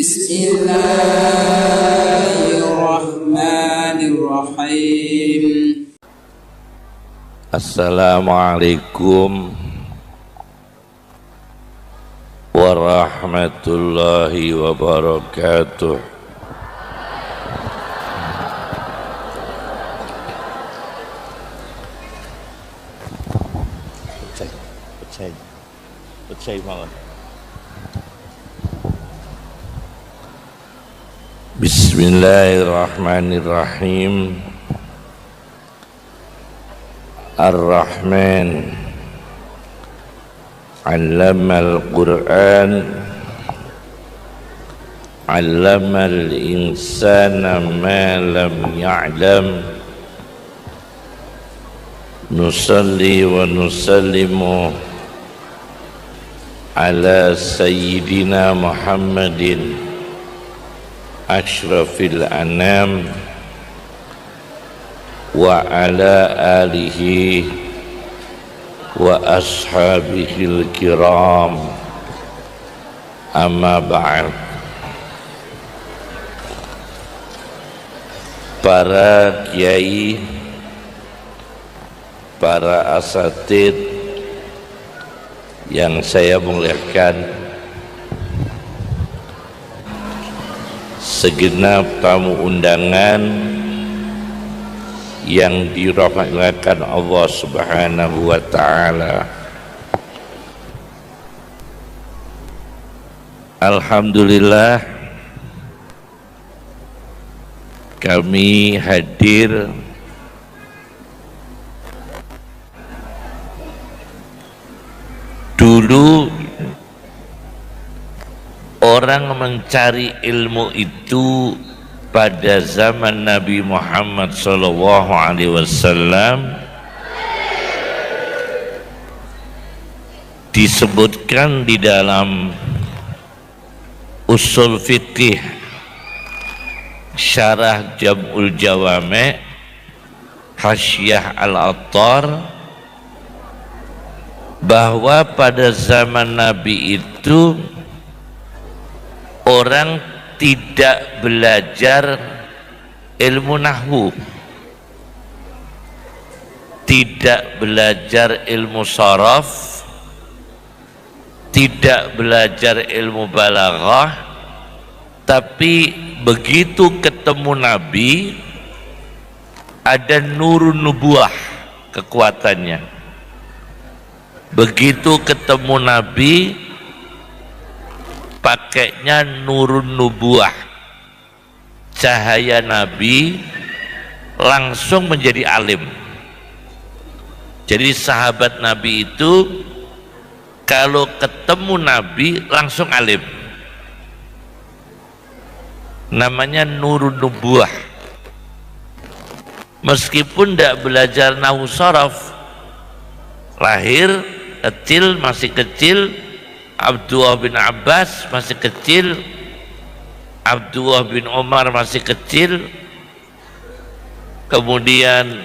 Bismillahirrahmanirrahim. Assalamualaikum warahmatullahi wabarakatuh. Pecah malah. Bismillahirrahmanirrahim. Ar-Rahman 'allamal Qur'an 'allamal insana ma lam ya'lam. Nusalli wa nusallimu ala sayyidina Muhammadin asyrafil anam wa ala alihi wa ashabihil kiram, amma ba'd. Para kiai, para asatid yang saya muliakan, segenap tamu undangan yang dirahmatkan Allah Subhanahu wa taala. Alhamdulillah kami hadir dulu. Orang mencari ilmu itu pada zaman Nabi Muhammad SAW disebutkan di dalam usul fikih syarah Jam'ul Jawami' Hasyah Al-Attar, bahwa pada zaman Nabi itu orang tidak belajar ilmu nahwu, tidak belajar ilmu sharaf, tidak belajar ilmu balaghah, tapi begitu ketemu Nabi ada nurun nubuah kekuatannya. Begitu ketemu Nabi pakainya nurun nubuah, cahaya Nabi, langsung menjadi alim. Jadi sahabat Nabi itu kalau ketemu Nabi langsung alim, namanya nurun nubuah. Meskipun tidak belajar nahwu sharaf, lahir kecil, masih kecil, Abdullah bin Abbas masih kecil, Abdullah bin Umar masih kecil, kemudian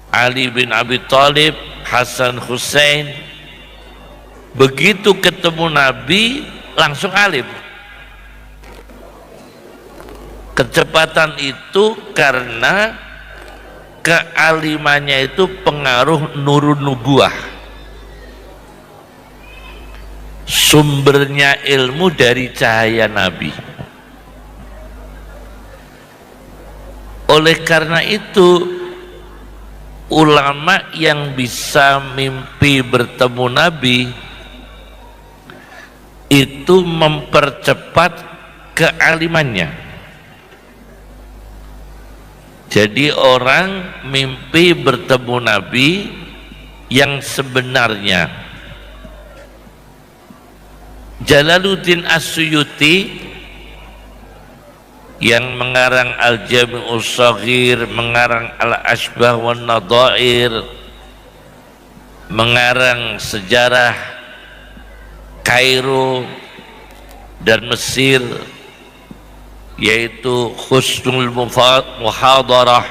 Ali bin Abi Thalib, Hasan Hussein, begitu ketemu Nabi langsung alim. Kecepatan itu karena kealimannya itu pengaruh nurun nubuah. Sumbernya ilmu dari cahaya Nabi. Oleh karena itu, ulama yang bisa mimpi bertemu Nabi itu mempercepat kealimannya. Jadi orang mimpi bertemu Nabi yang sebenarnya. Jalaluddin As-Suyuti yang mengarang Al-Jami'us Shaghir, mengarang Al-Ashbah wan Nadhair, mengarang sejarah Kairo dan Mesir, yaitu Husnul Muhadarah,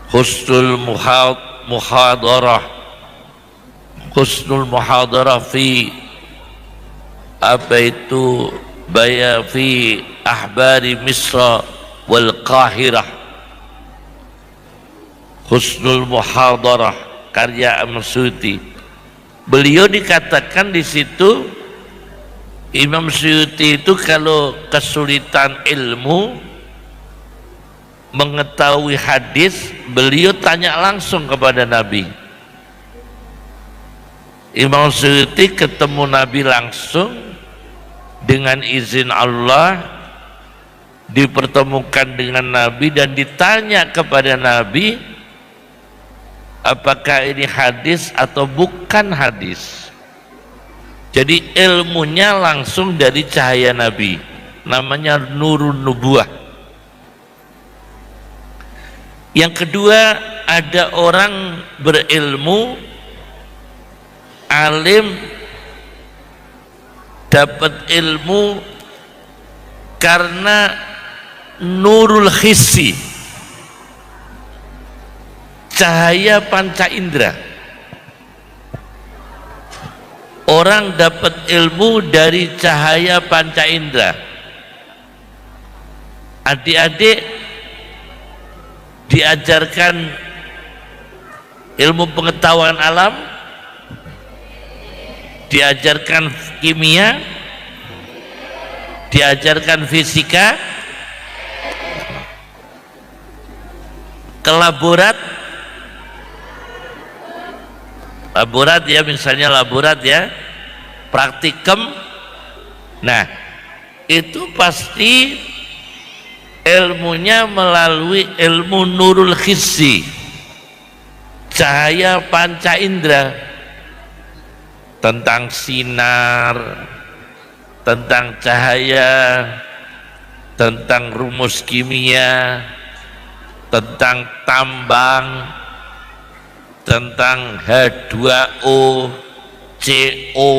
Husnul Muhadarah, Husnul Muhadarah fi apa itu baya fi ahbari Misra wal Qahirah, Husnul Muhadarah karya Imam Suyuti. Beliau dikatakan di situ, Imam Suyuti itu kalau kesulitan ilmu mengetahui hadis, beliau tanya langsung kepada Nabi. Imam Suyuti ketemu Nabi langsung, dengan izin Allah dipertemukan dengan Nabi dan ditanya kepada Nabi apakah ini hadis atau bukan hadis. Jadi ilmunya langsung dari cahaya Nabi, namanya Nurun Nubuwah. Yang kedua, ada orang berilmu, alim, dapat ilmu karena nurul hissi, cahaya panca indera. Orang dapat ilmu dari cahaya panca indera. Adik-adik diajarkan ilmu pengetahuan alam, diajarkan kimia, diajarkan fisika, ke laborat ya, misalnya laborat ya, praktikum. Nah itu pasti ilmunya melalui ilmu nurul hissi, cahaya panca indera, tentang sinar, tentang cahaya, tentang rumus kimia, tentang tambang, tentang H2O, CO,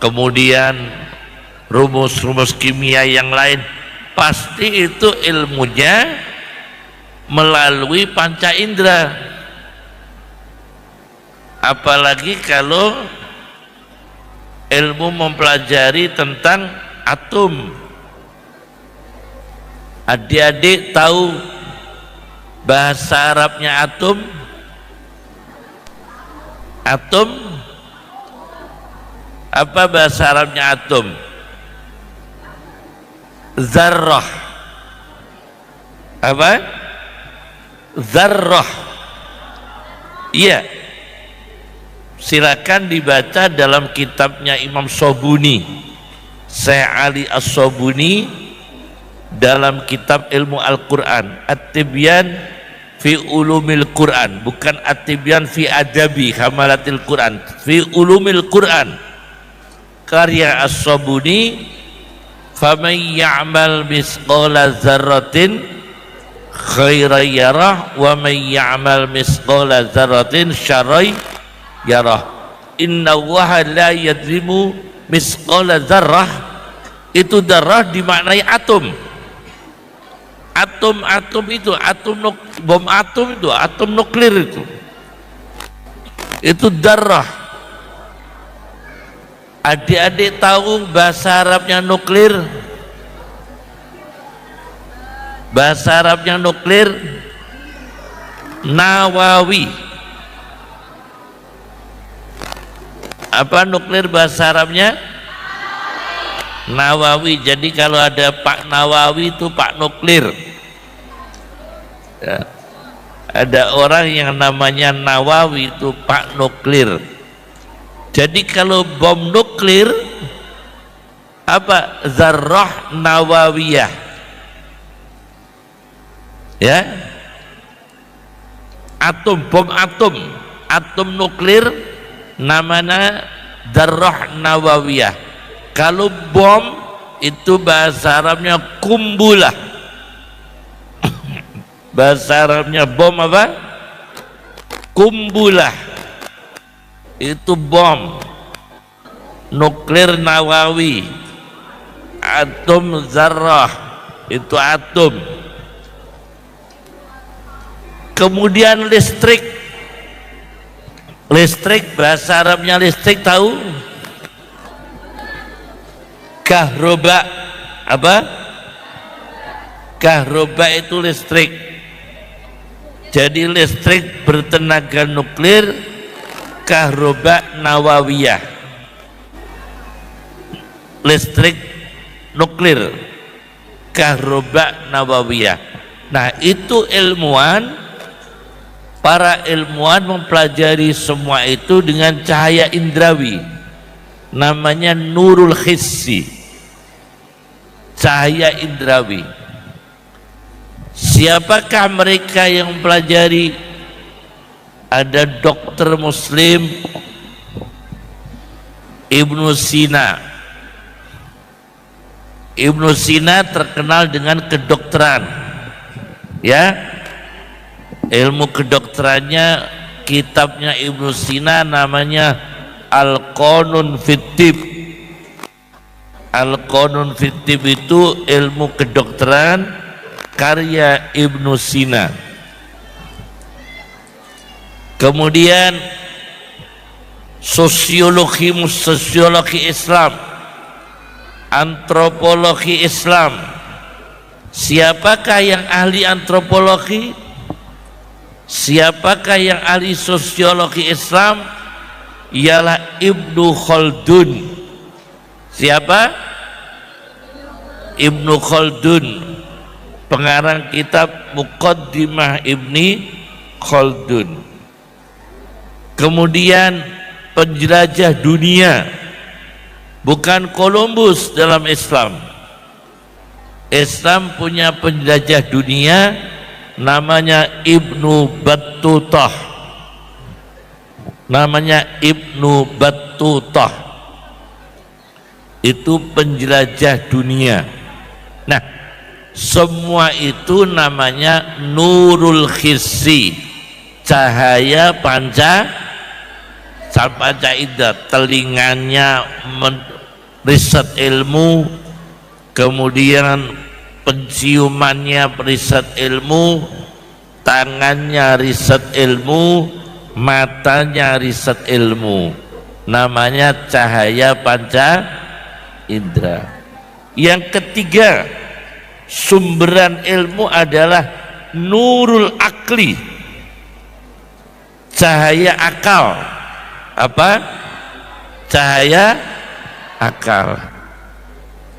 kemudian rumus-rumus kimia yang lain. Pasti itu ilmunya melalui panca indera. Apalagi kalau ilmu mempelajari tentang atom. Adik-adik tahu bahasa Arabnya atom? Atom? Apa bahasa Arabnya atom? Zarrah. Apa? Zarrah. Iya. Silakan dibaca dalam kitabnya Imam Sobuni, Syekh Ali As-Sobuni, dalam kitab ilmu Al-Quran, At-Tibyan fi ulumil Quran, bukan At-Tibyan fi adabi hamalatil Quran, fi ulumil Quran, karya As-Sobuni. Faman ya'mal misqala dzarratin khairan yarah wa man ya'mal misqala dzarratin syarran yarah. Inna Allaha la yadrimu misqala dzarrah. Itu dzarrah dimaknai atom. Atom itu bom atom itu, atom nuklir itu dzarrah. Adik-adik tahu bahasa Arabnya nuklir? Bahasa Arabnya nuklir Nawawi. Apa nuklir bahasa Arabnya? Nawawi. Jadi kalau ada Pak Nawawi itu Pak nuklir ya. Ada orang yang namanya Nawawi itu Pak nuklir. Jadi kalau bom nuklir apa? Zarrah Nawawiyah ya, bom atom nuklir namanya Zarrah Nawawiyah. Kalau bom itu bahasa Arabnya kumbulah. Bahasa Arabnya bom apa? Kumbulah. Itu bom nuklir Nawawi. Atom zarrah itu atom. Kemudian listrik bahasa Arabnya listrik tahu? Kahroba apa? Kahroba itu listrik. Jadi listrik bertenaga nuklir, kahroba nawawiyah. Listrik nuklir, kahroba nawawiyah. Nah, itu para ilmuwan mempelajari semua itu dengan cahaya indrawi. Namanya nurul hissi, cahaya indrawi. Siapakah mereka yang mempelajari? Ada dokter muslim Ibnu Sina. Ibnu Sina terkenal dengan kedokteran, ya, ilmu kedokterannya. Kitabnya Ibnu Sina namanya Al-Qanun Fit-Tib. Al-Qanun Fit-Tib itu ilmu kedokteran karya Ibnu Sina. Kemudian sosiologi Islam, antropologi Islam. Siapakah yang ahli antropologi? Siapakah yang ahli sosiologi Islam? Ialah Ibnu Khaldun. Siapa? Ibnu Khaldun, pengarang kitab Muqaddimah Ibni Khaldun. Kemudian penjelajah dunia, bukan Columbus dalam Islam. Islam punya penjelajah dunia namanya Ibnu Battutah. Namanya Ibnu Battutah. Itu penjelajah dunia. Nah, semua itu namanya nurul hissi, cahaya panca indera. Telinganya riset ilmu, kemudian penciumannya riset ilmu, tangannya riset ilmu, matanya riset ilmu. Namanya cahaya panca indera. Yang ketiga, sumberan ilmu adalah nurul akli, cahaya akal. Apa? Cahaya akal.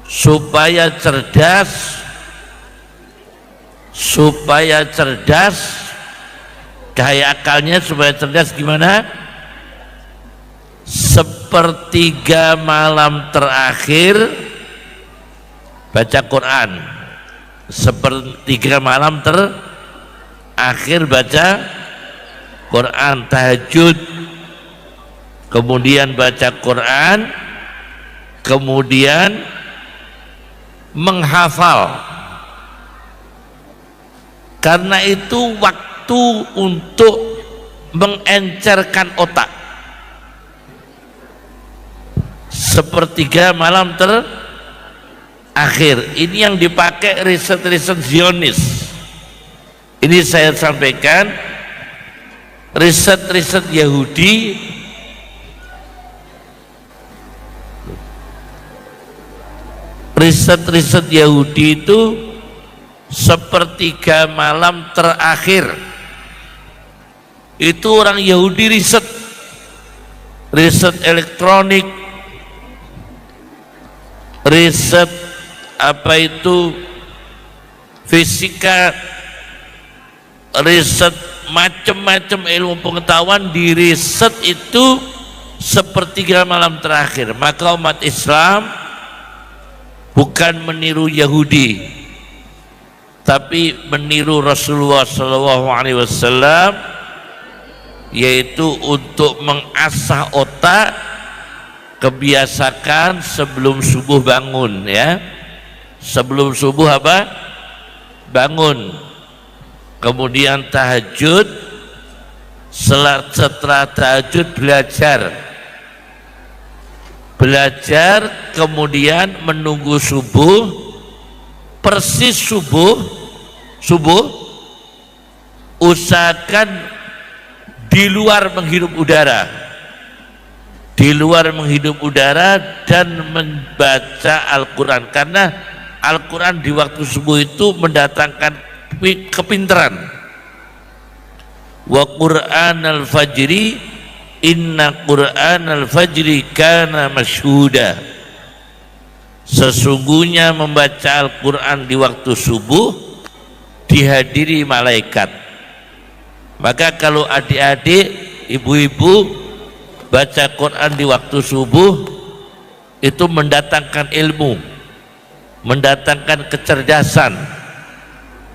Supaya cerdas, cahaya akalnya supaya cerdas gimana? Sepertiga malam terakhir baca Quran. Sepertiga malam terakhir baca Quran, tahajud, kemudian baca Quran, kemudian menghafal. Karena itu waktu untuk mengencerkan otak. Sepertiga malam terakhir ini yang dipakai riset-riset Zionis. Ini saya sampaikan, riset-riset Yahudi itu sepertiga malam terakhir itu orang Yahudi riset elektronik, riset apa itu fisika, riset macam-macam ilmu pengetahuan diriset itu sepertiga malam terakhir. Maka umat Islam bukan meniru Yahudi, tapi meniru Rasulullah SAW, yaitu untuk mengasah otak. Kebiasakan sebelum subuh bangun, ya, sebelum subuh apa? Bangun, kemudian tahajud, setelah tahajud belajar, kemudian menunggu subuh, persis subuh usahakan di luar menghirup udara, dan baca Al-Quran, karena Al-Quran di waktu subuh itu mendatangkan kepintaran. Wa Qur'anal fajri inna Qur'anal fajri kana masyhuda. Sesungguhnya membaca Al-Quran di waktu subuh dihadiri malaikat. Maka kalau adik-adik, ibu-ibu baca Quran di waktu subuh itu mendatangkan ilmu, mendatangkan kecerdasan,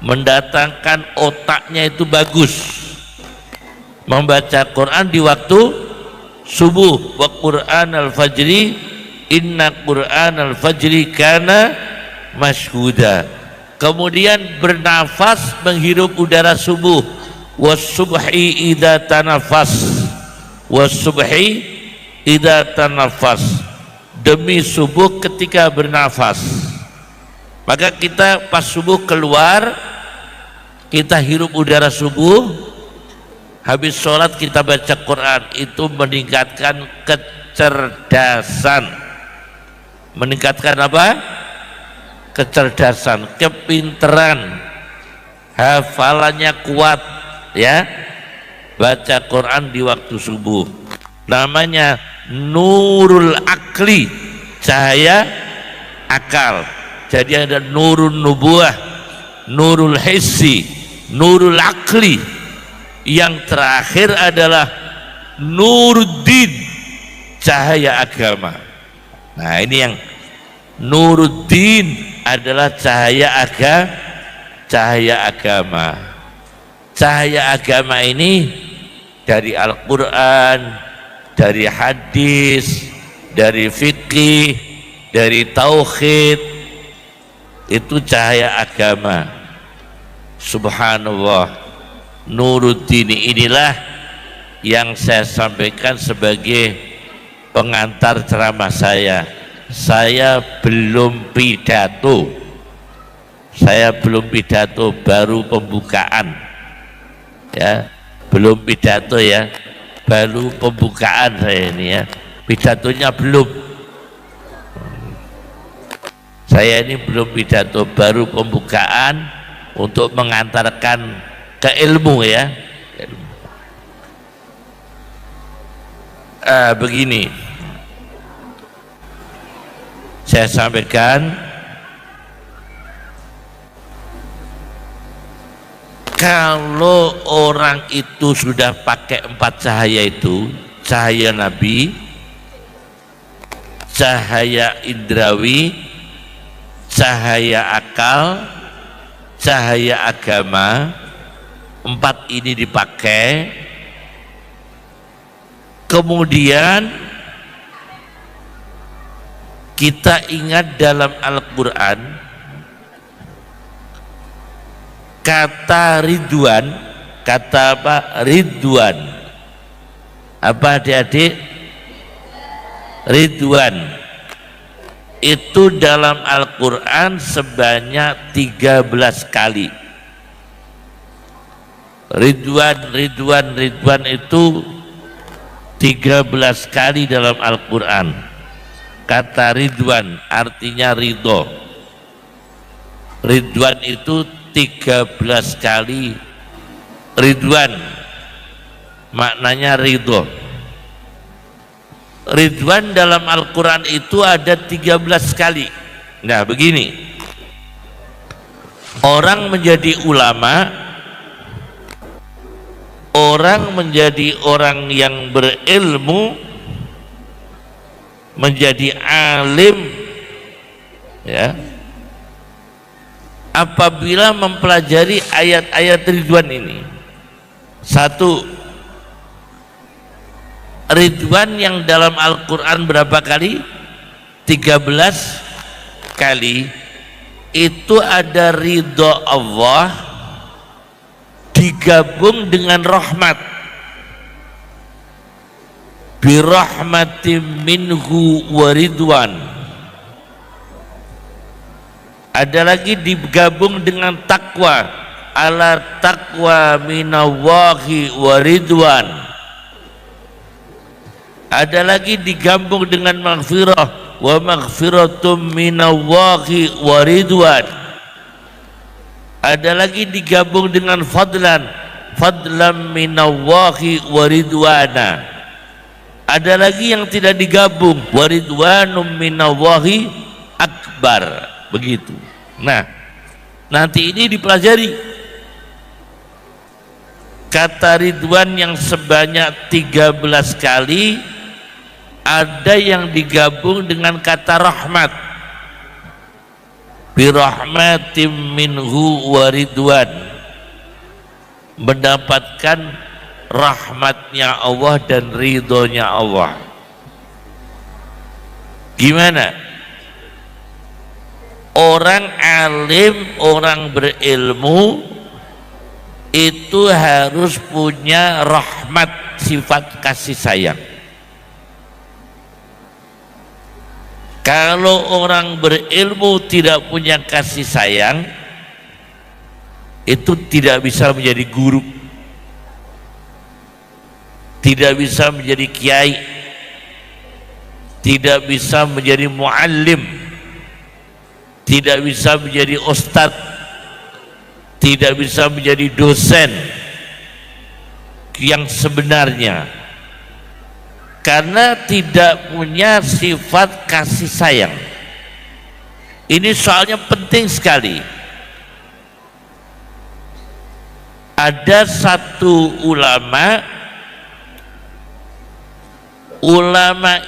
mendatangkan otaknya itu bagus. Membaca Quran di waktu subuh. Wa Qur'anal fajri inna Qur'anal fajri kana masyhuda. Kemudian bernafas menghirup udara subuh. Was-subhi idza tanafas, was-subhi idza tanafas, demi subuh ketika bernafas. Maka kita pas subuh keluar, kita hirup udara subuh, habis sholat kita baca Quran, itu meningkatkan kecerdasan. Meningkatkan apa? Kecerdasan, kepinteran, hafalannya kuat, ya. Baca Quran di waktu subuh namanya nurul akli, cahaya akal. Jadi ada nurun nubuah, nurul hissi, nurul akli. Yang terakhir adalah nuruddin, cahaya agama. Nah, ini yang nuruddin adalah cahaya agama. Cahaya agama ini dari Al-Quran, dari hadis, dari fikih, dari tauhid, itu cahaya agama. Subhanallah, nuruddin inilah yang saya sampaikan sebagai pengantar ceramah saya. Saya belum pidato, baru pembukaan, ya, belum pidato, ya, baru pembukaan saya ini, ya, pidatonya belum. Saya ini belum pidato, baru pembukaan untuk mengantarkan ke ilmu, ya. Begini saya sampaikan, kalau orang itu sudah pakai 4 cahaya itu, cahaya Nabi, cahaya indrawi, cahaya akal, cahaya agama, 4 ini dipakai, kemudian kita ingat dalam Al-Quran kata Ridwan, kata apa? Ridwan. Apa adik-adik? Ridwan itu dalam Al-Quran sebanyak 13 kali. Ridwan itu 13 kali dalam Al-Quran. Kata Ridwan artinya ridho. Ridwan itu 13 kali. Ridwan maknanya ridho. Ridwan dalam Al-Quran itu ada 13 kali. Nah, begini, orang menjadi ulama, orang menjadi orang yang berilmu, menjadi alim, ya, apabila mempelajari ayat-ayat Ridwan ini. Satu, Ridwan yang dalam Al-Quran berapa kali? 13 kali. Itu ada ridho Allah digabung dengan rahmat. Birahmatim minhu wa ridwan. Ada lagi digabung dengan takwa. Ala taqwa minallahi wa ridwan. Ada lagi digabung dengan maghfirah. wa maghfiratum minallahi wa ridwan. Ada lagi digabung dengan fadlan minallahi wa ridwana. Ada lagi yang tidak digabung, wa ridwanum minallahi akbar, begitu. Nah, nanti ini dipelajari kata ridwan yang sebanyak 13 kali. Ada yang digabung dengan kata rahmat, birahmatim minhu wa ridwan, mendapatkan rahmatnya Allah dan ridhonya Allah. Gimana? Orang alim, orang berilmu itu harus punya rahmat, sifat kasih sayang. Kalau orang berilmu tidak punya kasih sayang, itu tidak bisa menjadi guru, tidak bisa menjadi kiai, tidak bisa menjadi muallim, tidak bisa menjadi ustadz, tidak bisa menjadi dosen yang sebenarnya, karena tidak punya sifat kasih sayang. Ini soalnya penting sekali. Ada satu ulama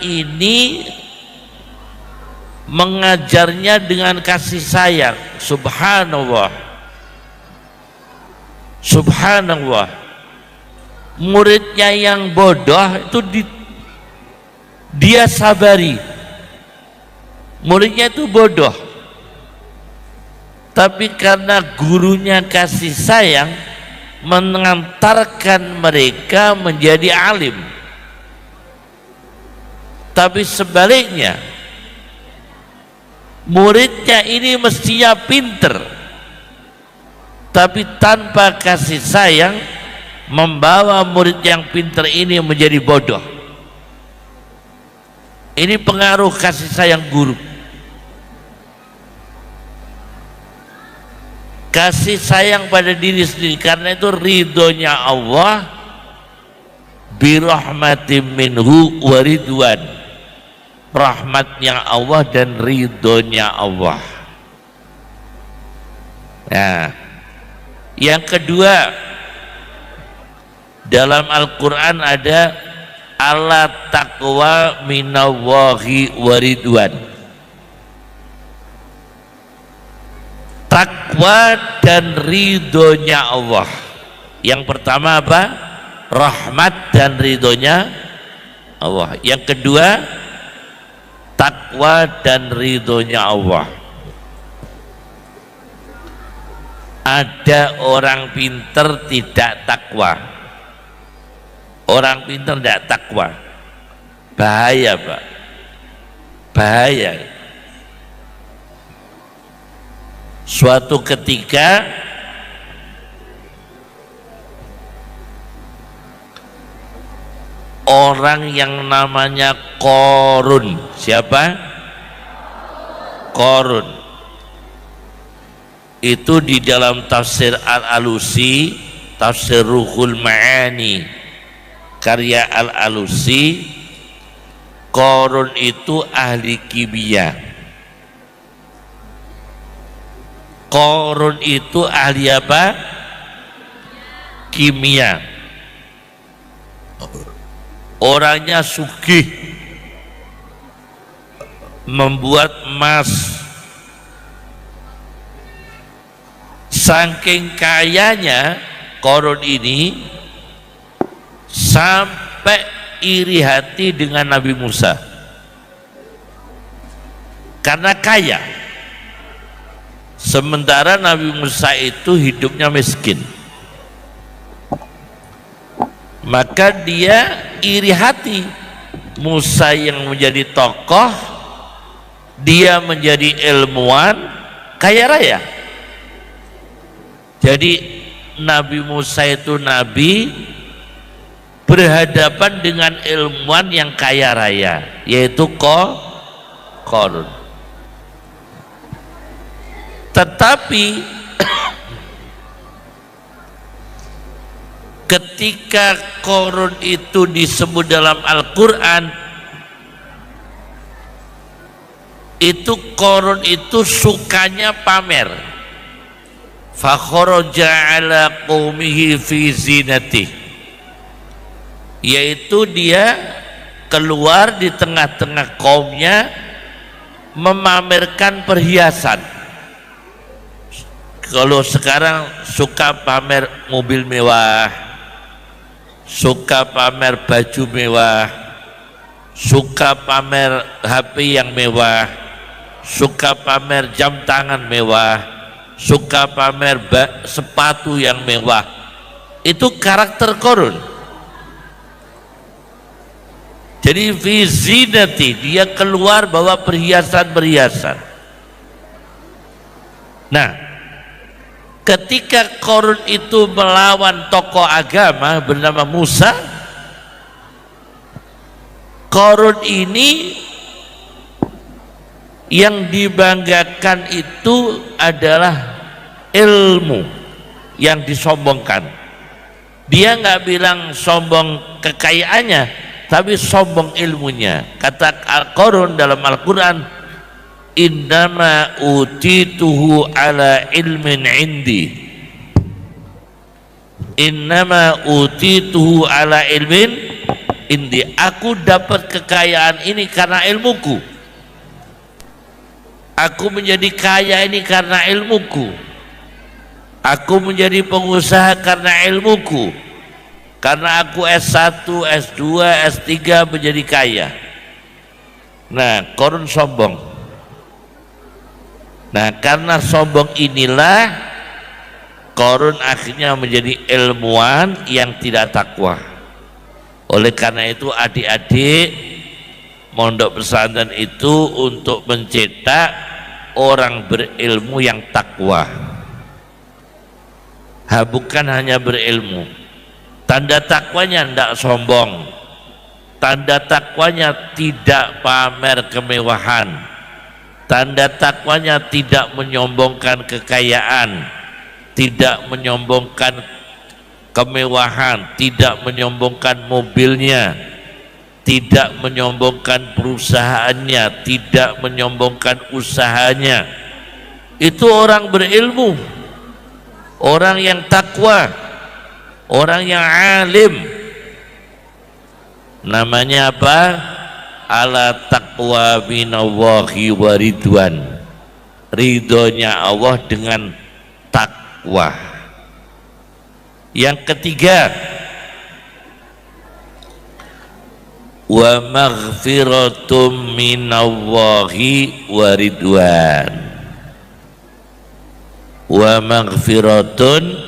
ini mengajarnya dengan kasih sayang. Subhanallah, subhanallah. Muridnya yang bodoh itu dia sabari. Muridnya itu bodoh, tapi karena gurunya kasih sayang mengantarkan mereka menjadi alim. Tapi sebaliknya, muridnya ini mestinya pinter, tapi tanpa kasih sayang membawa murid yang pinter ini menjadi bodoh. Ini pengaruh kasih sayang guru. Kasih sayang pada diri sendiri, karena itu ridhonya Allah, birahmatim minhu wa ridwan, rahmatnya Allah dan ridhonya Allah. Nah, yang kedua, dalam Al-Quran ada ala taqwa minallahi wa ridwan. Takwa dan ridhonya Allah. Yang pertama apa? Rahmat dan ridhonya Allah. Yang kedua, takwa dan ridhonya Allah. Ada orang pinter tidak takwa, orang pintar tidak takwa, bahaya Pak, bahaya. Suatu ketika orang yang namanya Qarun, siapa? Qarun itu di dalam tafsir Al-Alusi, tafsir Ruhul Ma'ani karya Al-Alusi, Qarun itu ahli kimia. Qarun itu ahli apa? Kimia. Orangnya sugih, membuat emas. Saking kayanya Qarun ini sampai iri hati dengan Nabi Musa karena kaya, sementara Nabi Musa itu hidupnya miskin. Maka dia iri hati, Musa yang menjadi tokoh, dia menjadi ilmuwan kaya raya. Jadi Nabi Musa itu nabi berhadapan dengan ilmuwan yang kaya raya, yaitu Qarun. Tetapi ketika Qarun itu disebut dalam Al-Quran, itu Qarun itu sukanya pamer. Fa kharaja ala qaumihi fi zinatih, yaitu dia keluar di tengah-tengah kaumnya memamerkan perhiasan. Kalau sekarang suka pamer mobil mewah, suka pamer baju mewah, suka pamer HP yang mewah, suka pamer jam tangan mewah, suka pamer sepatu yang mewah. Itu karakter Qarun. Jadi fi zinati, dia keluar bawa perhiasan-perhiasan. Nah, ketika Qarun itu melawan tokoh agama bernama Musa, Qarun ini yang dibanggakan itu adalah ilmu yang disombongkan. Dia nggak bilang sombong kekayaannya, tapi sombong ilmunya. Kata Qarun dalam Al-Quran, innama utituhu ala ilmin indi. Innama utituhu ala ilmin indi. Aku dapat kekayaan ini karena ilmuku. Aku menjadi kaya ini karena ilmuku. Aku menjadi pengusaha karena ilmuku. Karena aku S1, S2, S3 menjadi kaya. Nah, Qarun sombong. Nah, karena sombong inilah Qarun akhirnya menjadi ilmuwan yang tidak takwa. Oleh karena itu adik-adik, mondok pesantren itu untuk mencetak orang berilmu yang takwa. Bukan hanya berilmu. Tanda takwanya tidak sombong, tanda takwanya tidak pamer kemewahan, tanda takwanya tidak menyombongkan kekayaan, tidak menyombongkan kemewahan, tidak menyombongkan mobilnya, tidak menyombongkan perusahaannya, tidak menyombongkan usahanya. Itu orang berilmu, orang yang takwa, orang yang alim. Namanya apa? Ala taqwa minallahi wa ridwan. Ridhonya Allah dengan takwa. Yang ketiga, wa maghfiratum minallahi wa ridwan. Wa maghfiratun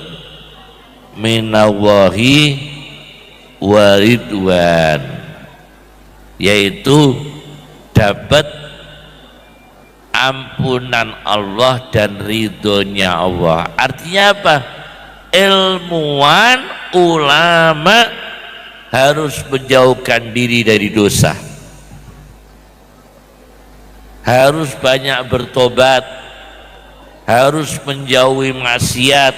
minallahi wa ridwan, yaitu dapat ampunan Allah dan ridhonya Allah. Artinya apa? Ilmuwan, ulama harus menjauhkan diri dari dosa, harus banyak bertobat, harus menjauhi maksiat,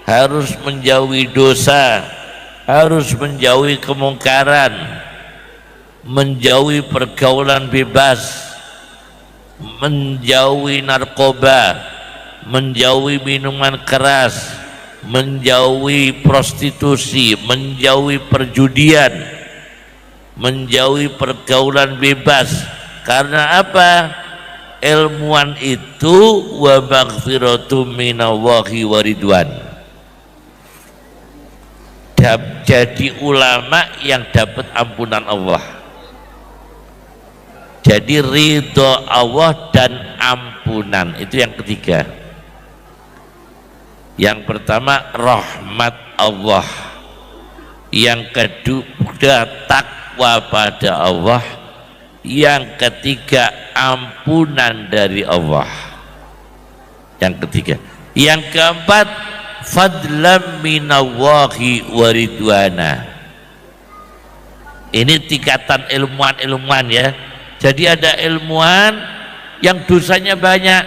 harus menjauhi dosa, harus menjauhi kemungkaran, menjauhi pergaulan bebas, menjauhi narkoba, menjauhi minuman keras, menjauhi prostitusi, menjauhi perjudian, menjauhi pergaulan bebas. Karena apa? Ilmuwan itu wa maghfiratum minallahi wa ridwan. Jadi ulama yang dapat ampunan Allah, jadi ridho Allah dan ampunan. Itu yang ketiga. Yang pertama rahmat Allah, yang kedua takwa pada Allah, yang ketiga ampunan dari Allah. Yang ketiga. Yang keempat fadlam minallahi wa ridwana. Ini tingkatan ilmuwan-ilmuwan ya. Jadi ada ilmuwan yang dosanya banyak,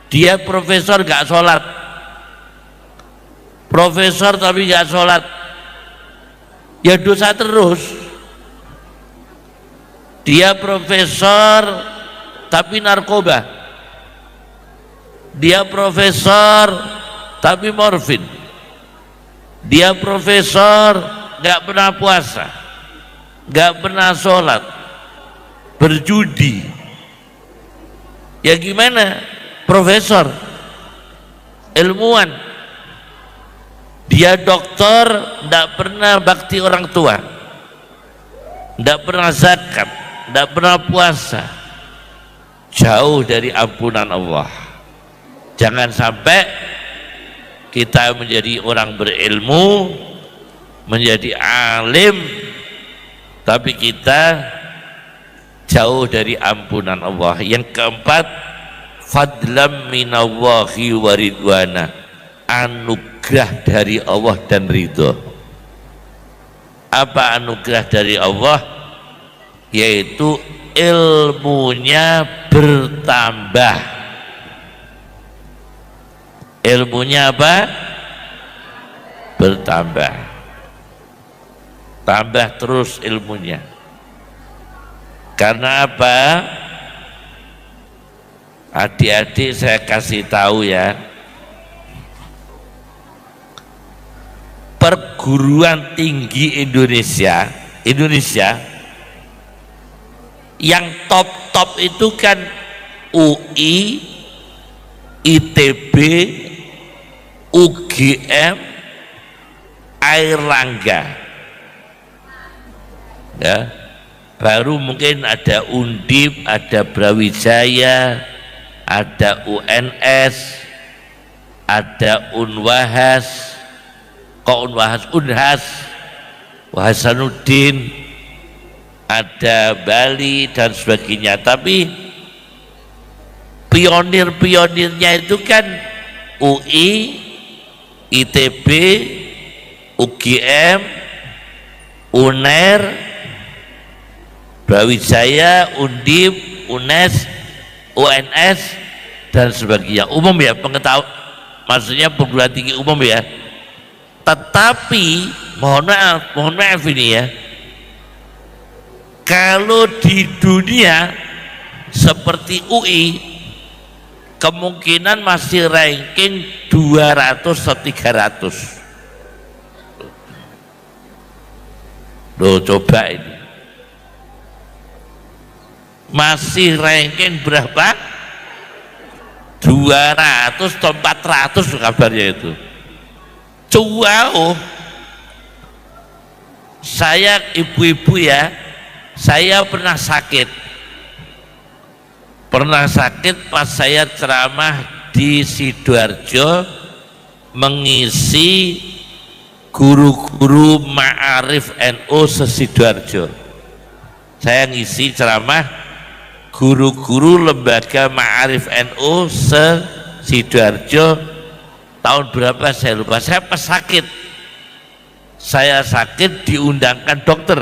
dia profesor gak sholat, profesor tapi gak sholat, ya dosa terus. Dia profesor tapi narkoba, dia profesor tapi morfin, dia profesor gak pernah puasa, gak pernah sholat, berjudi. Ya gimana? Profesor, ilmuwan, dia dokter, tidak pernah bakti orang tua, tidak pernah zakat, tidak pernah puasa, jauh dari ampunan Allah. Jangan sampai kita menjadi orang berilmu, menjadi alim, tapi kita jauh dari ampunan Allah. Yang keempat, fadlam minallahi wa ridwana, anugerah dari Allah dan ridho. Apa anugerah dari Allah? Yaitu ilmunya bertambah. Ilmunya apa? Bertambah. Tambah terus ilmunya. Karena apa? Adik-adik saya kasih tahu ya, perguruan tinggi Indonesia yang top itu kan UI, ITB, UGM, Airlangga, ya. Baru mungkin ada Undip, ada Brawijaya, ada UNS, ada Unwahas, Unhas, Hasanuddin, ada Bali dan sebagainya. Tapi pionirnya itu kan UI, ITB, UGM, UNER, Brawijaya, Undip, UNES, UNS dan sebagainya. Umum ya, pengetahuan, maksudnya perguruan tinggi umum ya. Tetapi mohon maaf ini ya, kalau di dunia seperti UI kemungkinan masih ranking 200 atau 300. Loh, coba ini masih ranking berapa? 200 atau 400 kabarnya itu. Jauh. Saya ibu-ibu ya, saya pernah sakit pas saya ceramah di Sidoarjo mengisi guru-guru Ma'arif NU se-Sidoarjo. Saya ngisi ceramah guru-guru lembaga Ma'arif NU se-Sidoarjo tahun berapa saya lupa. Saya pas sakit, diundangkan dokter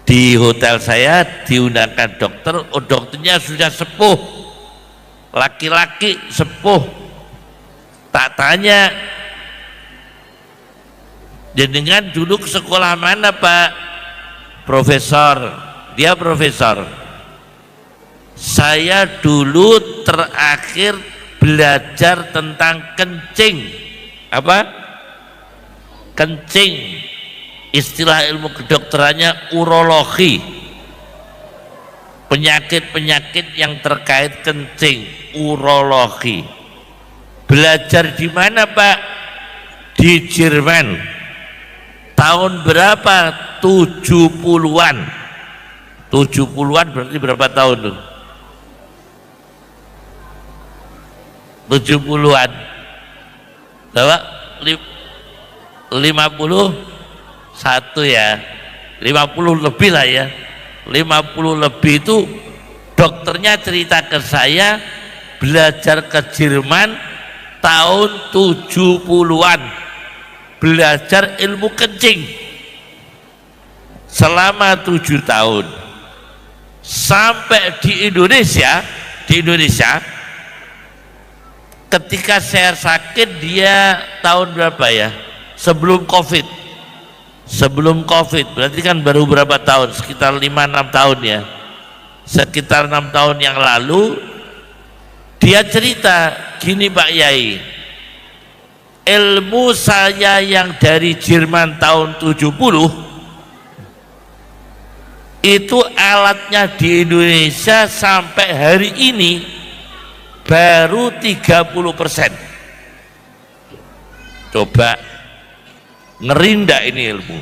di hotel saya, diundangkan dokter. Oh, dokternya sudah sepuh, laki-laki sepuh. Tak tanya, jenengan dulu ke sekolah mana Pak? Profesor. Dia profesor. Saya dulu terakhir belajar tentang kencing. Apa? Kencing. Istilah ilmu kedokterannya urologi. Penyakit-penyakit yang terkait kencing, urologi. Belajar di mana Pak? Di Jerman. Tahun berapa? 70-an. 70-an berarti berapa tahun tuh? 70-an. Berapa? 51 ya. 50 lebih lah ya. 50 lebih itu dokternya cerita ke saya belajar ke Jerman tahun 70-an, belajar ilmu kencing selama 7 tahun. sampai di Indonesia ketika saya sakit dia tahun berapa ya, sebelum COVID berarti kan baru berapa tahun, sekitar 5-6 tahun ya, sekitar 6 tahun yang lalu dia cerita gini, Pak Yai, ilmu saya yang dari Jerman tahun 70 itu alatnya di Indonesia sampai hari ini baru 30%. Coba ngeri ndak ini ilmu?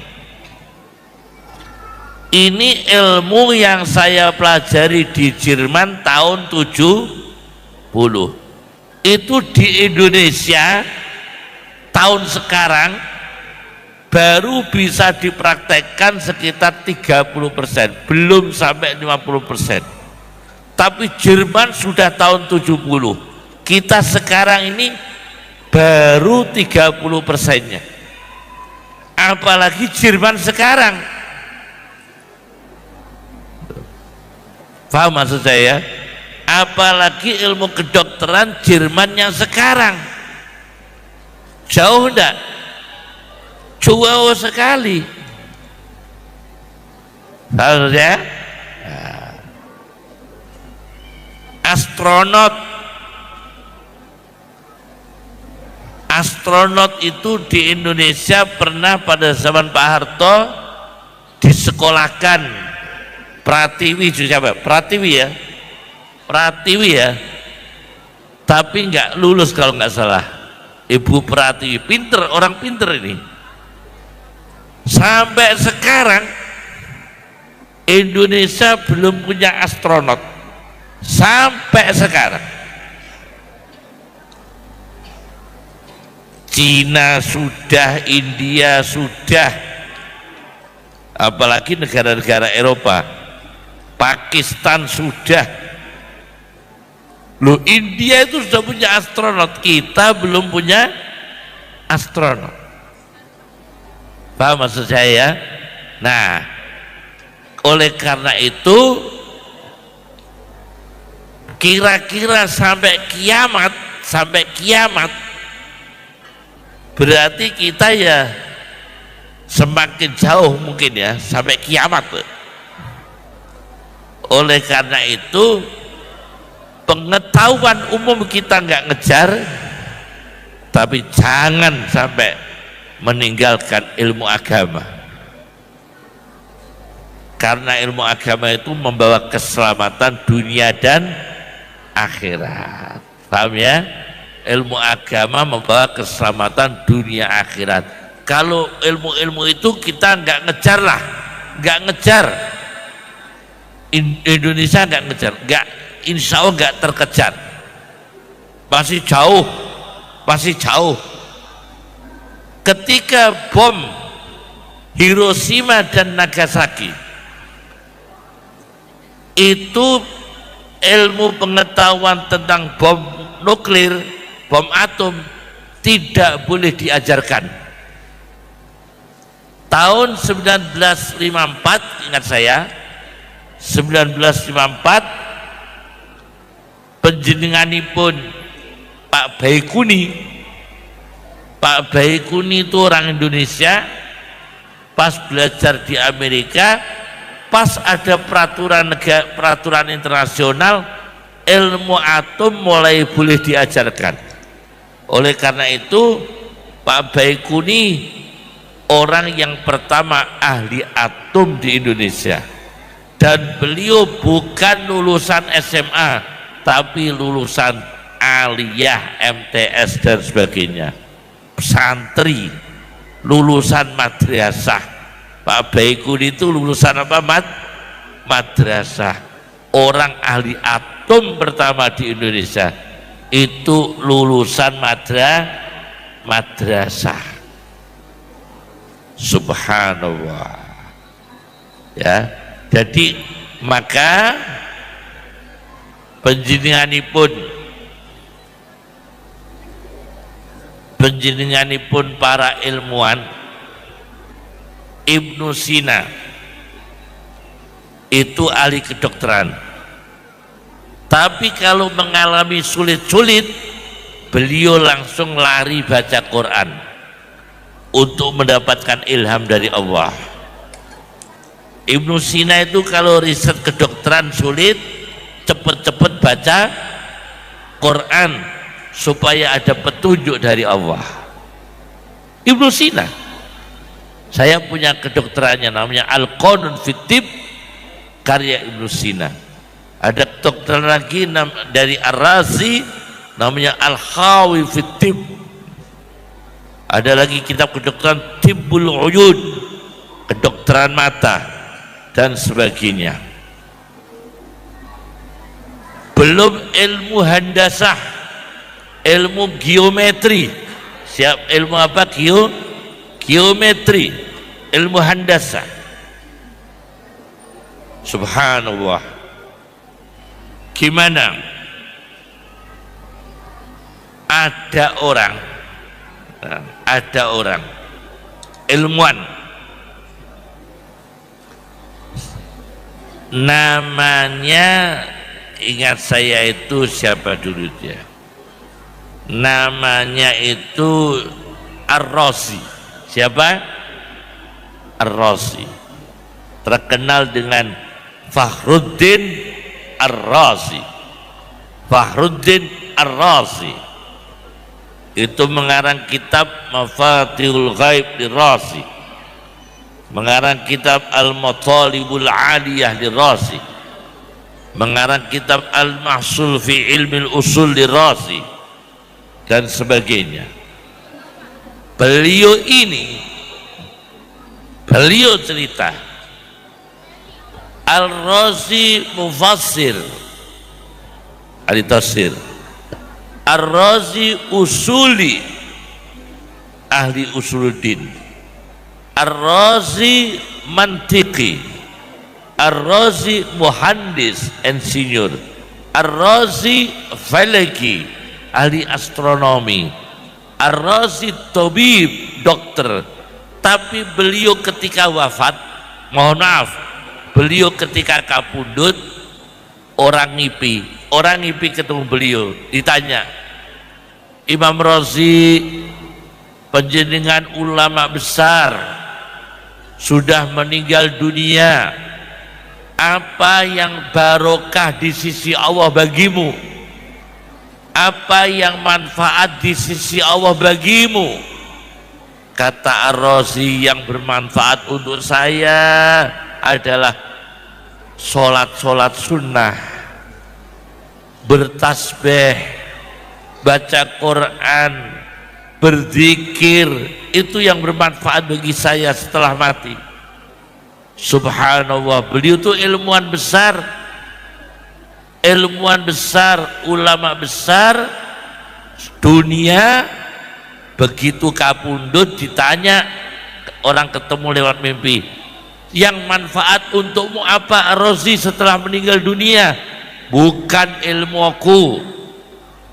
Ini ilmu yang saya pelajari di Jerman tahun 70. Itu di Indonesia tahun sekarang baru bisa dipraktekkan sekitar 30%, belum sampai 50%. Tapi Jerman sudah tahun 70. Kita sekarang ini baru 30%-nya. Apalagi Jerman sekarang. Paham maksud saya? Apalagi ilmu kedokteran Jerman yang sekarang. Jauh enggak? Jauh sekali. Tahu ya? Astronot itu di Indonesia pernah pada zaman Pak Harto disekolahkan. Pratiwi siapa? Pratiwi ya, tapi nggak lulus kalau nggak salah. Ibu Pratiwi pinter, orang pinter ini. Sampai sekarang Indonesia belum punya astronot. Sampai sekarang. Cina sudah, India sudah, apalagi negara-negara Eropa. Pakistan sudah. Loh, India itu sudah punya astronot, kita belum punya astronot. Paham maksud saya? Nah, oleh karena itu kira-kira sampai kiamat berarti kita ya semakin jauh mungkin ya sampai kiamat. Oleh karena itu pengetahuan umum kita nggak ngejar, tapi jangan sampai meninggalkan ilmu agama, karena ilmu agama itu membawa keselamatan dunia dan akhirat. Paham ya? Ilmu agama membawa keselamatan dunia akhirat. Kalau ilmu-ilmu itu kita nggak ngejar, Indonesia nggak ngejar, insya Allah nggak terkejar, masih jauh. Ketika bom Hiroshima dan Nagasaki itu ilmu pengetahuan tentang bom nuklir, bom atom tidak boleh diajarkan. Tahun 1954 ingat saya, 1954 penjenenganipun Pak Baikuni itu orang Indonesia, pas belajar di Amerika, pas ada peraturan internasional, ilmu atom mulai boleh diajarkan. Oleh karena itu Pak Baikuni orang yang pertama ahli atom di Indonesia. Dan beliau bukan lulusan SMA, tapi lulusan aliyah, MTS dan sebagainya, santri, lulusan madrasah. Pak Baikuni itu lulusan apa? Madrasah. Orang ahli atom pertama di Indonesia itu lulusan madrasah. Subhanallah. Ya. Jadi maka penjenenganipun para ilmuwan Ibnu Sina itu ahli kedokteran. Tapi kalau mengalami sulit-sulit, beliau langsung lari baca Quran untuk mendapatkan ilham dari Allah. Ibnu Sina itu kalau riset kedokteran sulit, cepet-cepet baca Quran supaya ada petunjuk dari Allah. Ibnu Sina, saya punya kedokterannya namanya Al-Qanun fit Tib, karya Ibnu Sina. Ada kedokteran lagi dari Ar-Razi namanya Al-Khawi fit Tib. Ada lagi kitab kedokteran Tibbul Uyun, kedokteran mata dan sebagainya. Belum ilmu handasah, ilmu geometri. Siap ilmu apa? Geometri, ilmu handasah. Subhanallah. Gimana? Ada orang ilmuwan namanya, ingat saya itu siapa dulu dia, namanya itu Ar-Razi. Siapa? Ar-Razi, terkenal dengan Fakhruddin Ar-Razi. Fakhruddin Ar-Razi itu mengarang kitab Mafatihul Ghaib Ar-Razi, mengarang kitab Al-Matalibul Aliyah Ar-Razi, mengarang kitab Al-Mahsul fi Ilmil Usul Ar-Razi dan sebagainya. Beliau cerita, Al-Razi mufassir, ahli tafsir. Ar-Razi usuli, ahli usuluddin. Ar-Razi mantiki. Ar-Razi muhandis, insinyur. Ar-Razi falaki, ahli astronomi. Ar-Razi tabib, dokter. Tapi beliau ketika wafat, mohon maaf, beliau ketika kapundhut, orang ngipi ketemu beliau, ditanya, Imam Razi, panjenengan ulama besar, sudah meninggal dunia, apa yang barokah di sisi Allah bagimu? Apa yang manfaat di sisi Allah bagimu? Kata Ar-Razi, yang bermanfaat untuk saya adalah sholat sunnah, bertasbih, baca Quran, berzikir. Itu yang bermanfaat bagi saya setelah mati. Subhanallah, beliau itu ilmuwan besar, ulama besar dunia. Begitu kapundhut ditanya, orang ketemu lewat mimpi, yang manfaat untukmu apa Ar-Razi setelah meninggal dunia? Bukan ilmuku,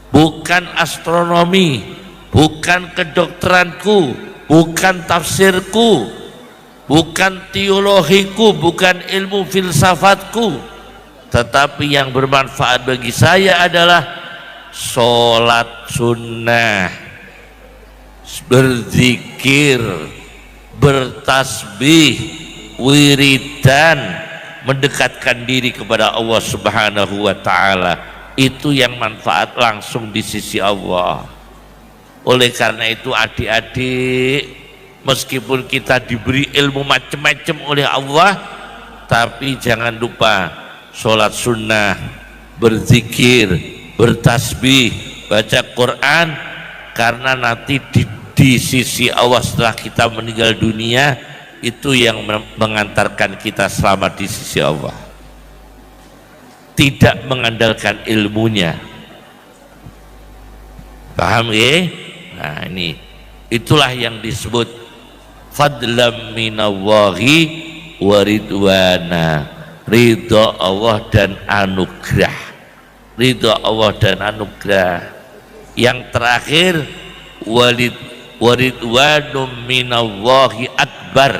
bukan astronomi, bukan kedokteranku, bukan tafsirku, bukan teologiku, bukan ilmu filsafatku, tetapi yang bermanfaat bagi saya adalah sholat sunnah, berzikir, bertasbih, wiridan, mendekatkan diri kepada Allah Subhanahu wa ta'ala. Itu yang manfaat langsung di sisi Allah. Oleh karena itu adik-adik, meskipun kita diberi ilmu macam-macam oleh Allah, tapi jangan lupa sholat sunnah, berzikir, bertasbih, baca Quran, karena nanti di sisi Allah setelah kita meninggal dunia, itu yang mengantarkan kita selamat di sisi Allah. Tidak mengandalkan ilmunya. Paham ya? Nah ini, itulah yang disebut fadlam minallahi wa ridwana, ridha Allah dan anugerah. Ridha Allah dan anugerah. Yang terakhir, waridwanum minallahi akbar,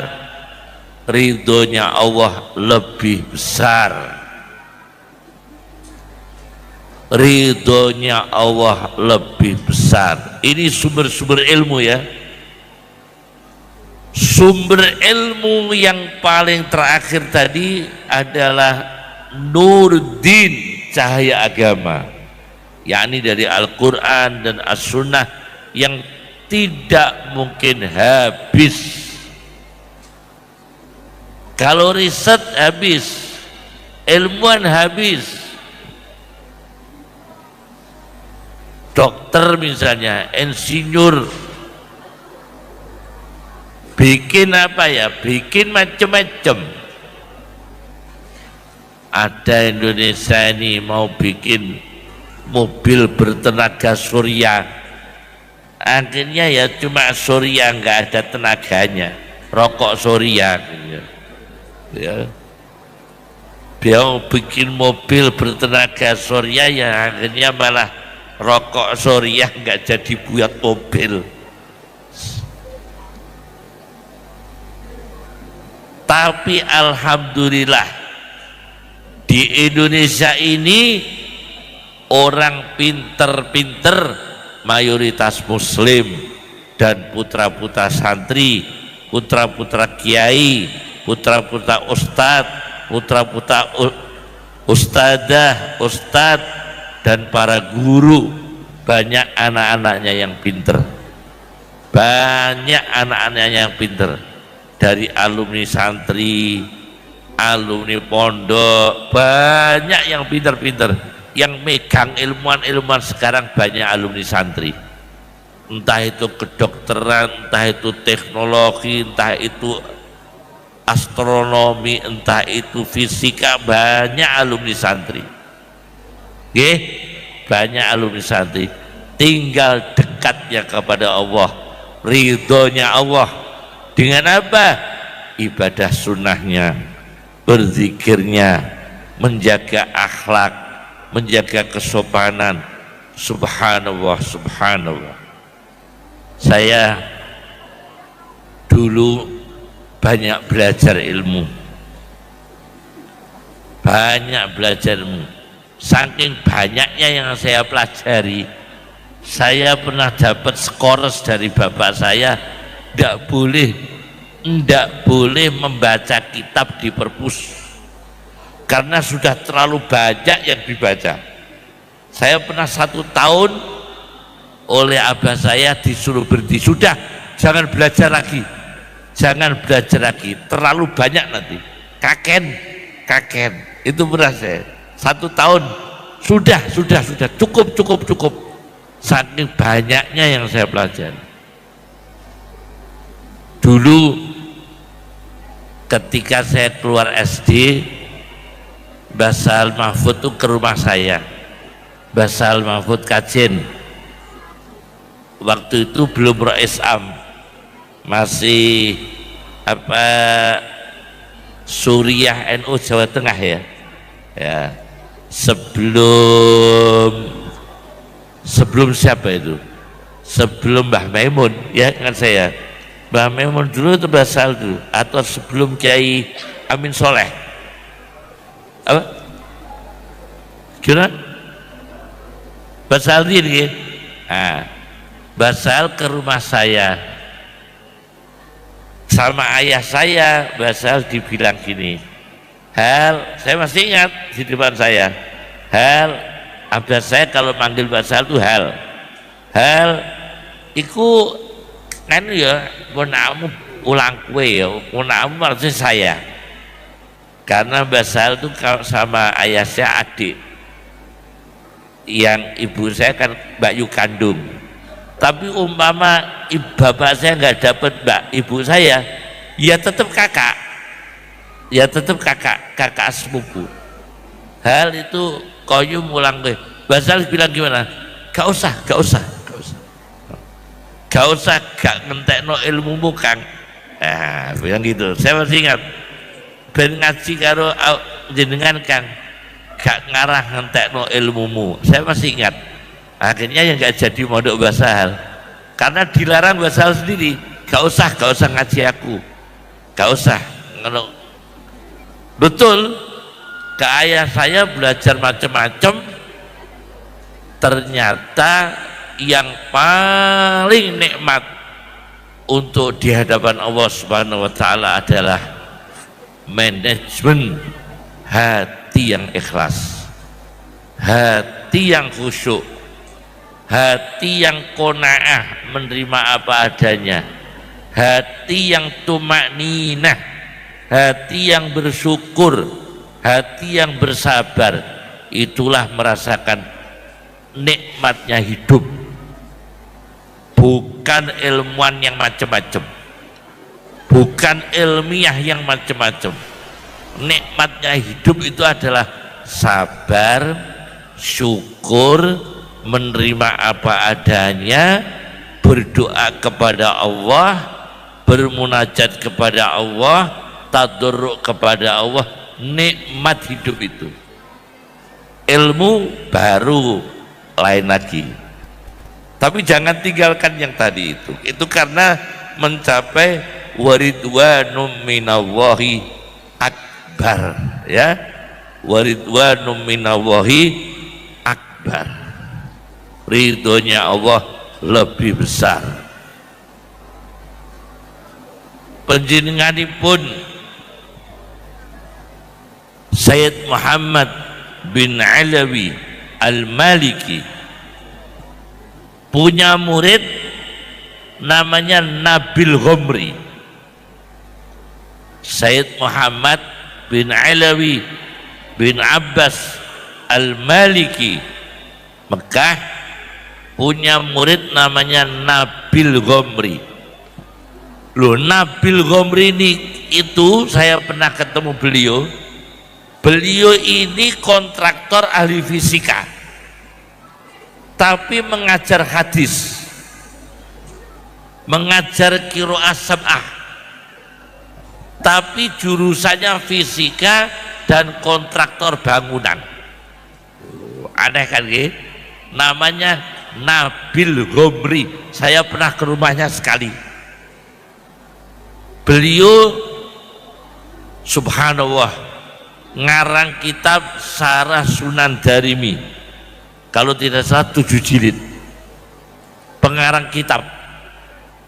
ridhonya Allah lebih besar. Ridhonya Allah lebih besar. Ini sumber-sumber ilmu ya. Sumber ilmu yang paling terakhir tadi adalah Nuruddin, cahaya agama, yakni dari Al-Quran dan As-Sunnah yang tidak mungkin habis. Kalau riset habis, ilmuwan habis. Dokter misalnya, insinyur, bikin apa ya, bikin macam-macam. Ada Indonesia ini mau bikin mobil bertenaga surya, akhirnya ya cuma surya, nggak ada tenaganya, rokok surya ya. Dia mau bikin mobil bertenaga surya, ya akhirnya malah rokok surya, nggak jadi buat mobil. Tapi alhamdulillah di Indonesia ini orang pinter-pinter mayoritas muslim dan putra-putra santri, putra-putra kiai, putra-putra ustadz, putra-putra ustadzah, ustadz, dan para guru. Banyak anak-anaknya yang pinter, banyak anak-anaknya yang pinter, dari alumni santri, alumni pondok, banyak yang pinter-pinter. Yang megang ilmuwan-ilmuwan sekarang banyak alumni santri, entah itu kedokteran, entah itu teknologi, entah itu astronomi, entah itu fisika, banyak alumni santri. Banyak alumni santri, tinggal dekatnya kepada Allah, ridhonya Allah. Dengan apa? Ibadah sunnahnya, berzikirnya, menjaga akhlak, menjaga kesopanan. Subhanallah, subhanallah. Saya dulu banyak belajar ilmu, banyak belajar ilmu. Saking banyaknya yang saya pelajari, saya pernah dapat skors dari bapak saya, tidak boleh membaca kitab di perpus karena sudah terlalu banyak yang dibaca. Saya pernah 1 tahun oleh abah saya disuruh berhenti, sudah jangan belajar lagi, jangan belajar lagi, terlalu banyak nanti kaken. Itu pernah saya 1 tahun, sudah cukup. Saking banyaknya yang saya pelajari. Dulu ketika saya keluar SD, Mbah Sahal Mahfud itu ke rumah saya, Mbah Sahal Mahfud Kajen. Waktu itu belum Rais Am, masih Suriah NU Jawa Tengah ya. Sebelum siapa itu? Sebelum Mbah Maimun, ya kan saya. Mbah Maimun dulu itu Mbah Sahal dulu, atau sebelum Kiai Amin Soleh? Apa? Gimana? Mbah Sahal ini? Mbah Sahal ke rumah saya sama ayah saya. Mbah Sahal dibilang gini, Hal, saya masih ingat di depan saya, Hal, abah saya kalau manggil Mbah Sahal itu Hal, iku kan ya, punakmu ulang kue ya, punakmu maksudnya saya, karena Mbah Sahal itu sama ayah saya adik, yang ibu saya kan Mbak Yu kandung. Tapi umpama bapak saya nggak dapat ibu saya, ya tetap kakak, kakak sepupu. Hal itu koyum ulang gue. Mbah Sahal bilang gimana? Gak usah, gak ngentekno ilmumu Kang. Bilang gitu. Saya masih ingat. Ben ngaji karo jenengan Kang, gak ngarah ngentekno ilmumu. Saya masih ingat. Akhirnya yang gak jadi mondok Mbah Sahal, karena dilarang Mbah Sahal sendiri. Gak usah ngaji aku, gak usah Betul, ke ayah saya belajar macam-macam, ternyata yang paling nikmat untuk di hadapan Allah Subhanahu wa taala adalah manajemen hati yang ikhlas, hati yang khusyuk, hati yang qanaah menerima apa adanya, hati yang tumakninah, hati yang bersyukur, hati yang bersabar. Itulah merasakan nikmatnya hidup, bukan ilmuwan yang macam-macam, bukan ilmiah yang macam-macam. Nikmatnya hidup itu adalah sabar, syukur, menerima apa adanya, berdoa kepada Allah, bermunajat kepada Allah, tadarruk kepada Allah. Nikmat hidup itu. Ilmu baru lain lagi, tapi jangan tinggalkan yang tadi itu. Itu karena mencapai waridwanum minallahi akbar, ya, waridwanum minallahi akbar, ridhonya Allah lebih besar. Panjenenganipun Sayyid Muhammad bin Alawi Al-Maliki punya murid namanya Nabil Ghomri. Sayyid Muhammad bin Alawi bin Abbas Al-Maliki Mekah punya murid namanya Nabil Ghomri. Loh, Nabil Ghomri ini itu saya pernah ketemu beliau. Beliau ini kontraktor ahli fisika, tapi mengajar hadis, mengajar qiraah sab'ah, tapi jurusannya fisika dan kontraktor bangunan. Aneh kan ya? Namanya Nabil Ghomri. Saya pernah ke rumahnya sekali. Beliau subhanallah ngarang kitab Syarah Sunan Darimi, kalau tidak salah 7 jilid. Pengarang kitab,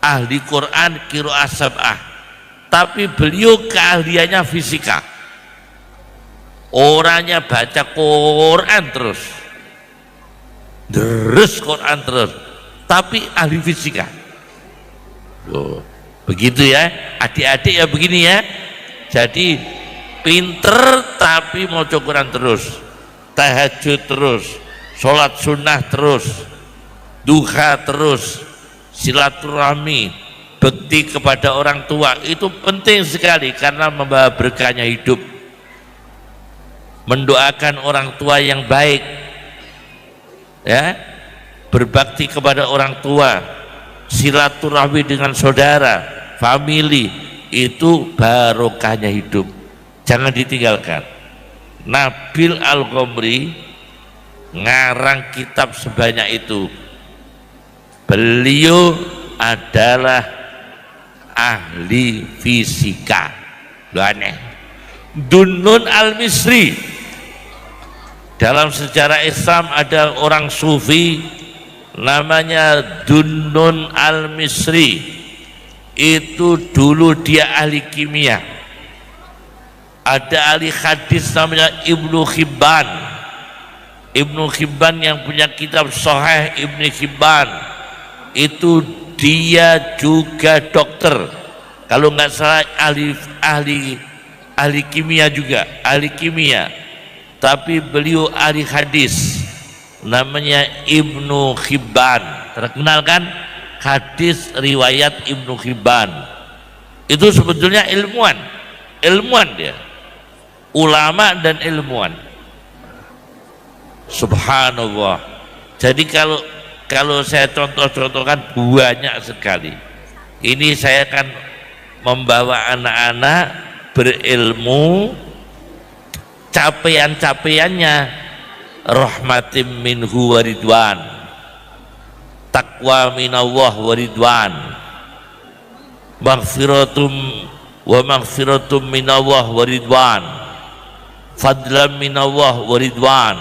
ahli Quran, qiraah sab'ah, tapi beliau keahliannya fisika. Orangnya baca Quran terus Quran terus, tapi ahli fisika. Loh, begitu ya adik-adik ya, begini ya. Jadi pinter tapi mau Quran terus, tahajud terus, sholat sunnah terus, duha terus, silaturahmi, bekti kepada orang tua. Itu penting sekali karena membawa berkahnya hidup. Mendoakan orang tua yang baik, ya, berbakti kepada orang tua, silaturahmi dengan saudara, family, itu barokahnya hidup. Jangan ditinggalkan. Nabil Al-Ghomri ngarang kitab sebanyak itu. Beliau adalah ahli fisika. Loh, aneh. Dunnun Al-Misri, dalam sejarah Islam ada orang sufi namanya Dunnun Al-Misri. Itu dulu dia ahli kimia. Ada ahli hadis namanya Ibnu Hibban. Ibnu Hibban yang punya kitab Sahih Ibnu Hibban, itu dia juga dokter, kalau nggak salah ahli kimia juga, ahli kimia, tapi beliau ahli hadis, namanya Ibnu Hibban. Terkenal kan hadis riwayat Ibnu Hibban. Itu sebetulnya ilmuwan dia, ulama dan ilmuwan. Subhanallah. Jadi kalau saya contoh-contohkan banyak sekali. Ini saya akan membawa anak-anak berilmu, capaian-capaiannya rahmatim minhu waridwan, taqwa minallah waridwan, maghfiratum wa maghfiratum minallah wa ridwan, fadlan minallah wa ridwan,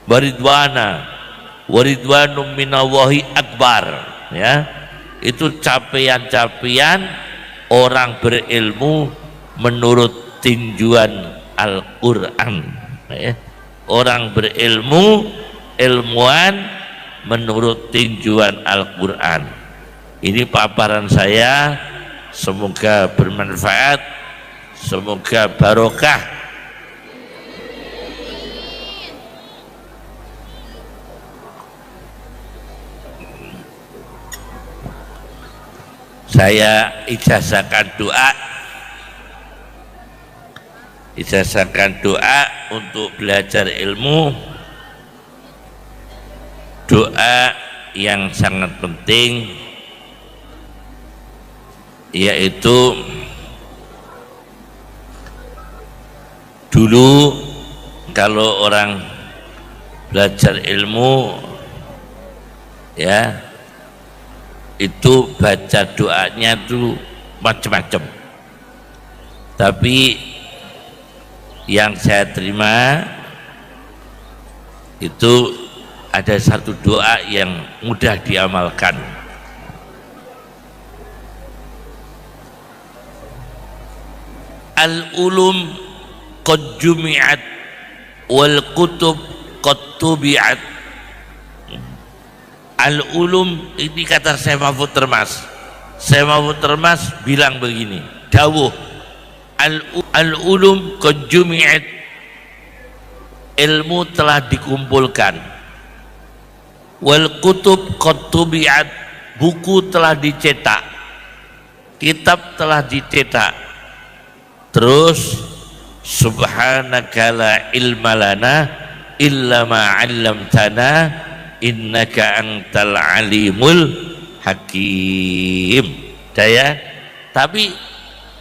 wa ridwana, wa ridwanum minallahi akbar. Ya, itu capaian-capaian orang berilmu menurut tinjuan Al-Quran. Ya. Orang berilmu, ilmuwan menurut tinjuan Al-Quran. Ini paparan saya, semoga bermanfaat, semoga barokah. Saya ijazahkan doa untuk belajar ilmu, doa yang sangat penting, yaitu dulu kalau orang belajar ilmu ya itu baca doanya tuh macam-macam, tapi yang saya terima itu ada satu doa yang mudah diamalkan. Al-ulum qad jumi'at wal kutub qad tubi'at. Al-ulum ini kata Syekh Mahfud Termas. Syekh Mahfud Termas bilang begini, dawuh al-ulum qad jumi'at, ilmu telah dikumpulkan, wal kutub qad tubi'at, buku telah dicetak, kitab telah dicetak. Terus subhanaka la ilma lana illa ma 'allamtana innaka antal alimul hakim. Daya, tapi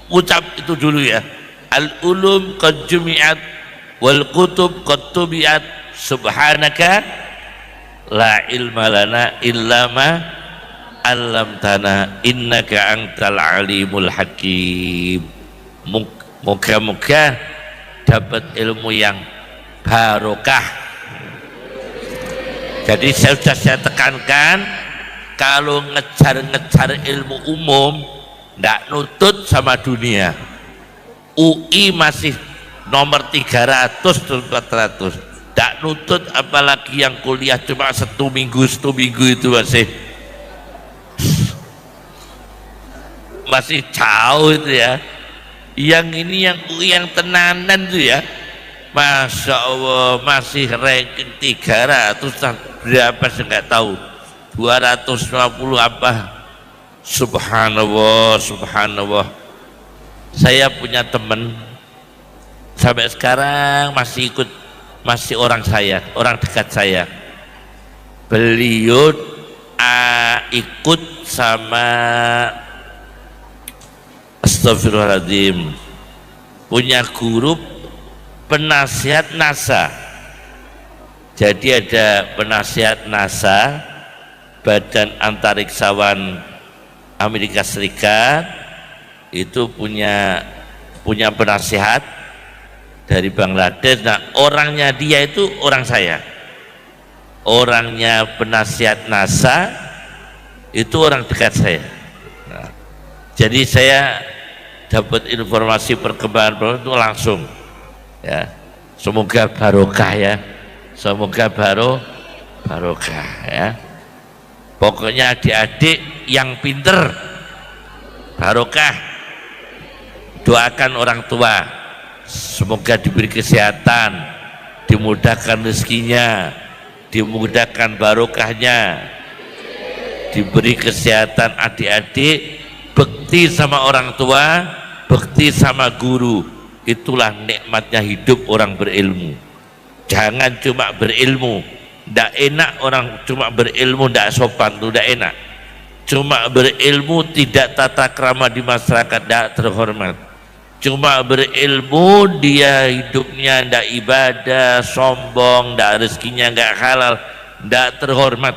ucap itu dulu ya. Al-ulum qad jumi'at wal kutub qad tubi'at subhanaka la ilma lana illa ma 'allamtana innaka antal alimul hakim. Moga-moga dapat ilmu yang barokah. Jadi saya tekankan, kalau ngejar-ngejar ilmu umum ndak nutut sama dunia. UI masih nomor 300 dan 400, ndak nutut, apalagi yang kuliah cuma satu minggu itu masih jauh itu ya. Yang ini yang UI yang tenanan itu ya, Masya Allah, masih ranking 300 berapa saya nggak tahu, 250 apa. Subhanallah, subhanallah. Saya punya teman sampai sekarang masih ikut, masih orang dekat saya. Beliau ikut sama, astagfirullahaladzim, punya guru penasihat NASA. Jadi ada penasihat NASA, Badan Antariksawan Amerika Serikat, itu punya penasihat dari Bangladesh. Nah, orangnya dia itu orang saya. Orangnya penasihat NASA itu orang dekat saya. Nah, jadi saya dapat informasi perkembangan itu langsung ya. Semoga barokah ya, semoga barokah ya. Pokoknya adik-adik yang pinter barokah, doakan orang tua semoga diberi kesehatan, dimudahkan rezekinya, dimudahkan barokahnya, diberi kesehatan. Adik-adik bekti sama orang tua, bekti sama guru, itulah nikmatnya hidup orang berilmu. Jangan cuma berilmu, ndak enak. Orang cuma berilmu ndak sopan, itu ndak enak. Cuma berilmu tidak tata krama di masyarakat, ndak terhormat. Cuma berilmu dia hidupnya ndak ibadah, sombong, ndak rezekinya nggak halal, ndak terhormat.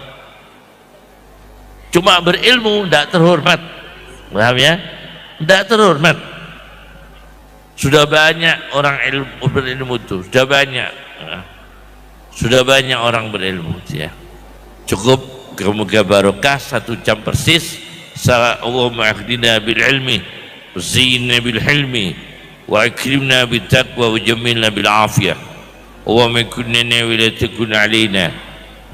Cuma berilmu ndak terhormat, paham ya? tidak terhormat. Sudah banyak orang berilmu itu, sudah banyak. Sudah banyak orang berilmu ya. Cukup semoga barokah 1 jam persis. Allahumma akhdina bil ilmi wa zayyinna bil hilmi wa akrimna bit taqwa wa jamilna bil afiyah. Allahumma kunna wa la takun alaina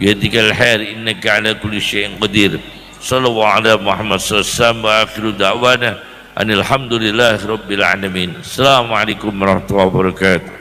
biyadikal khair innaka ala kulli syai'in qadir. Sallallahu ala Muhammad sallallahu alaihi wasallam wa akhiru da'wana alhamdulillahi rabbil alamin. Assalamualaikum warahmatullahi wabarakatuh.